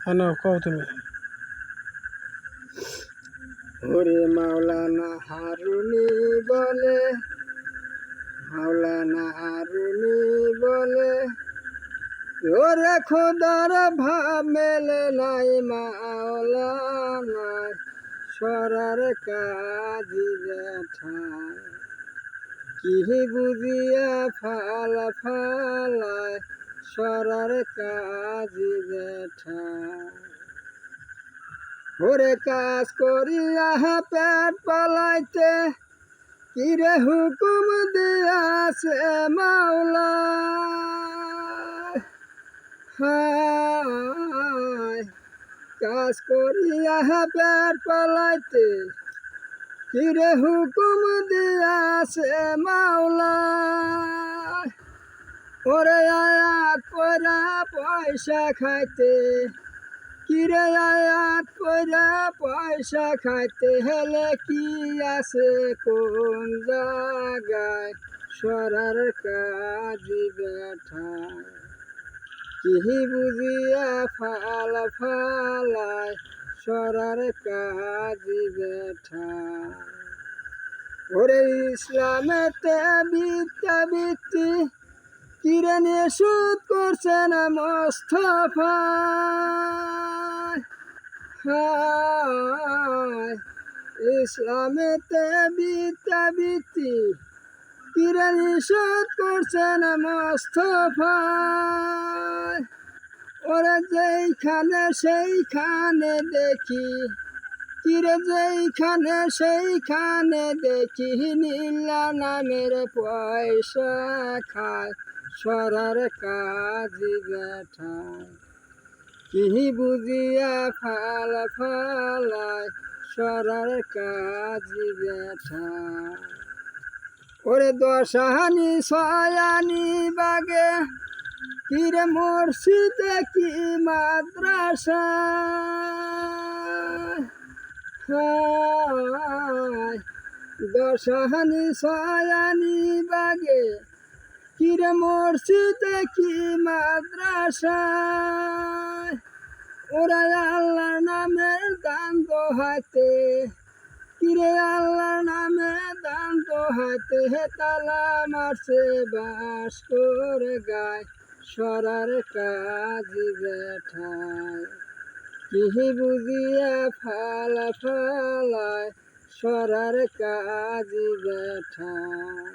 হ্যাঁ কও তুমি। ওরে মাওলানা হারুনি বলে, মাওলানা হারুনি বলে, ওরে খোদার ভাব মেলে নাই মাওলানা সরার কাজী বেঠায়, কি বুঝিয়া ফালায় সরার কাজী বেঠায়। ওরে কাজ করিয়া পেট পালাইতে কিরে হুকুম দিয়াছে মাওলা, হায় কাজ করিয়া পেট পালাইতে কিরে হুকুম দিয়াছে মাওলা। ওরে আয়াত পয়রা পয়সা খাইতে, কিরে আয়াত পয়রা পয়সা খাইতে হেলে কি আছে কোন জায়গায় সরার কাজী বেঠায়, কি বুঝিয়া ফালায় সরার কাজী বেঠায়। ওরে ইসলামেতে বিদ্যাবৃত্তি কিরে নিষেধ করছে না মোস্তফা, হায় ইসলামেতে বিদ্যাবৃত্তি কিরে নিষেধ করছে না মোস্তফা। ওরা যেইখানে সেইখানে দেখি, কিরে যেইখানে সেইখানে দেখি নীলা নামের পয়সা খায় সরার কাজী বেঠায়, কি বুঝিয়া ফালায় সরার কাজী বেঠায়। ওরে দশাহানি ছয়ানি বাগে কিরে মসজিদে কি মাদ্রাসা, হায় দশাহানি ছয়ানি বাগে কিরে মসজিদে কি মাদ্রাসা। ওরা আল্লাহর নামের দান দোহাইতে, কিরে আল্লাহর নামে দান দোহাইতে তালা মারছে বাস করে গায় সরার কাজী বেঠায়, কি বুঝিয়া ফালায় সরার কাজী বেঠায়।